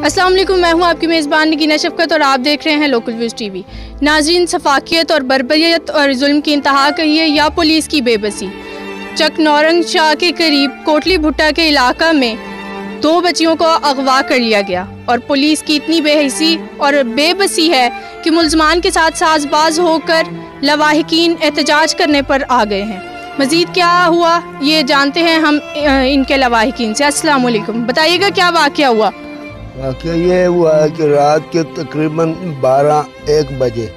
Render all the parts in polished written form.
अस्सलाम वालेकुम, मैं हूं आपकी मेज़बान नगीना शफकत और आप देख रहे हैं लोकल व्यूज़ टीवी। नाज़रीन, सफाकियत और बर्बरियत और जुल्म की इंतहा कहिए या पुलिस की बेबसी। चकनौरंग शाह के करीब कोटली भुट्टा के इलाका में 2 बच्चियों को अगवा कर लिया गया और पुलिस की इतनी बेहिसी और बेबसी है कि मुल्ज़मान के साथ साजबाज होकर लवाहिकीन एहतजाज करने पर आ गए हैं। मज़ीद क्या हुआ ये जानते हैं हम इनके लवाहिकीन से। अस्सलाम वालेकुम, बताइएगा क्या वाक़या हुआ? वाक़या ये हुआ है कि रात के तकरीबन 12-1 बजे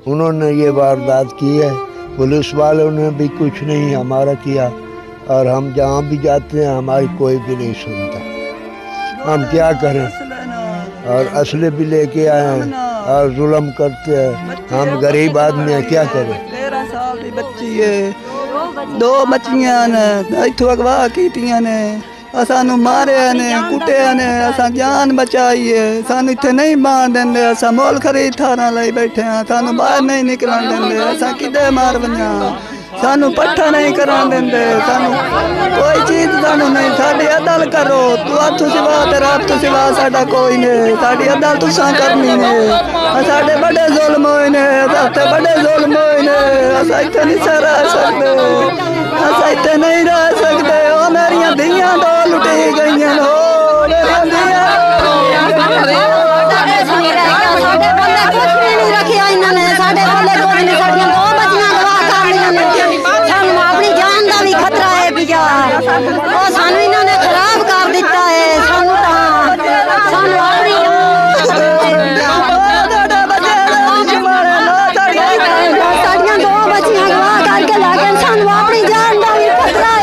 उन्होंने ये वारदात की है। पुलिस वालों ने भी कुछ नहीं हमारा किया और हम जहाँ भी जाते हैं हमारी कोई भी नहीं सुनता। हम क्या करें, और असले भी लेके आए हैं और जुल्म करते हैं। हम गरीब आदमी हैं, क्या करें। 13 साल की बच्ची है, 2 बच्चियां ने इत्थों अगवा कीतियां ने, सानू मारे ने, कुटे ने, असा जान बचाई है। सानू इत्थे नहीं बांध देंदे, असा मोल खरीद थारा लाई बैठे हैं, सानू बाहर नहीं निकलन देंदे, असा किदे मार बनिया, सानू पट्ठा नहीं करान देंदे, सानू कोई चीज सानू नहीं। साडी अदल करो, तू हत्थ सिवा ते रब तो सिवा साडा कोई नहीं। साडी अदल तुसां करनी ने, साडे बड़े जुल्म होए ने, साथे बड़े जुल्म होए ने, असा इत्थे नहीं रह सकदे, असा इत्थे नहीं रह सकदे। ओ मेरियां धियां दो लुटी गईयां, हो मेरियां धियां साडे बंदे कुछ भी नहीं रखिया इन्होंने, साडे बंदे कोई नहीं, साडियां 2 बच्चियां गवा कर लियां ने। सानू अपनी जान का भी खतरा है पिया, और सानू इन्होंने खराब कर दिता है। सानू सानू अपनी साडियां 2 बच्चियां गवा करके लागे, सानू अपनी जान का भी खतरा है।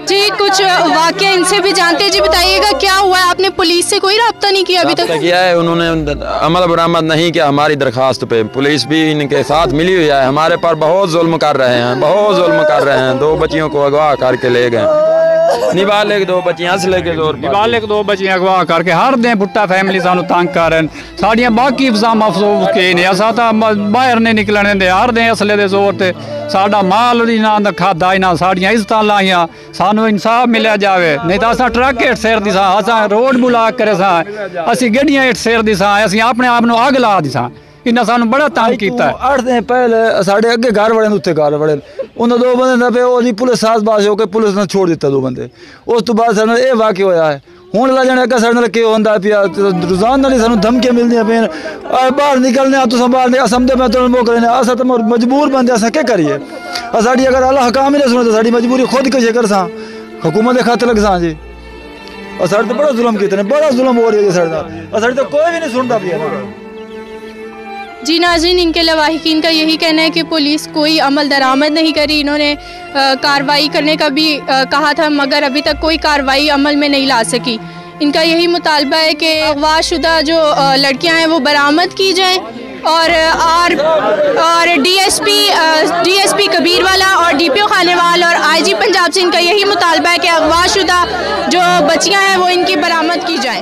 जी, कुछ वाक़या इनसे भी जानते हैं। जी बताइएगा क्या हुआ है, आपने पुलिस से कोई रब्ता नहीं किया अभी तक? किया है, उन्होंने अमल बरामद नहीं किया हमारी दरखास्त पे। पुलिस भी इनके साथ मिली हुई है, हमारे पर बहुत जुल्म कर रहे हैं, बहुत जुल्म कर रहे हैं। 2 बच्चियों को अगवा करके ले गए, निबाले 2 बच्चियां असले के जोर निबाले 2 बच्चियां अगवा करके हर दिन भुट्टा फैमिली सानू तंग कर साड़ियां बाकी इल्जाम अफसोस के ने, असा तो बाहर नहीं निकलन देंदे, हर दिन असले दे जोर ते साडा माल ना खादा, इन्हां साड़ियां इज्जत लाइया। सानू इंसाफ मिलिया जावे, नहीं तो असा ट्रक हेठ सिर दी सां, असा रोड ब्लॉक करे सां, असी गड्डियां हेठ सिर दी सां, असी अपने आप नूं अग ला दी सां। इन्हें सानू बड़ा तंग किया। 8 दिन पहले साढ़े अगे घर वड़े उत्ते घर वड़े उन्होंने 2 बंदे पे वो पुलिस साथ बाज होकर पुलिस ने छोड़ दिता 2 बंदे। उस तो बाद सानू ये वाक़या होया है। हुण ला जाने अगर साढ़े कि होंदा पिया, रोजाना सानू धमकियां मिलदियां पे, बाहर निकलने तुस बाहर नहीं समझे मैं तुम वो करें, अस तो मजबूर बंदे, अस क्या करिए। साड़ी अगर अल्लाह हकाम ही नहीं सुने तो साड़ी मजबूरी खुद कशे कर सा, हुकूमत के खाते लग सा जी। और साढ़े तो बड़ा जुल्म किया, बड़ा जुल्म हो रही है साढ़े तो कोई भी नहीं सुनता पिया। जी नाज़रीन, इनके लवाहिकीन का यही कहना है कि पुलिस कोई अमल दरामद नहीं करी। इन्होंने कार्रवाई करने का भी कहा था, मगर अभी तक कोई कार्रवाई अमल में नहीं ला सकी। इनका यही मुतालबा है कि अगवाशुदा जो लड़कियां हैं वो बरामद की जाएं और डीएसपी कबीरवाला और डीपीओ खानेवाल और आईजी पंजाब से इनका यही मुतालबा है कि अगवाशुदा जो बच्चियां हैं वो इनकी बरामद की जाएं।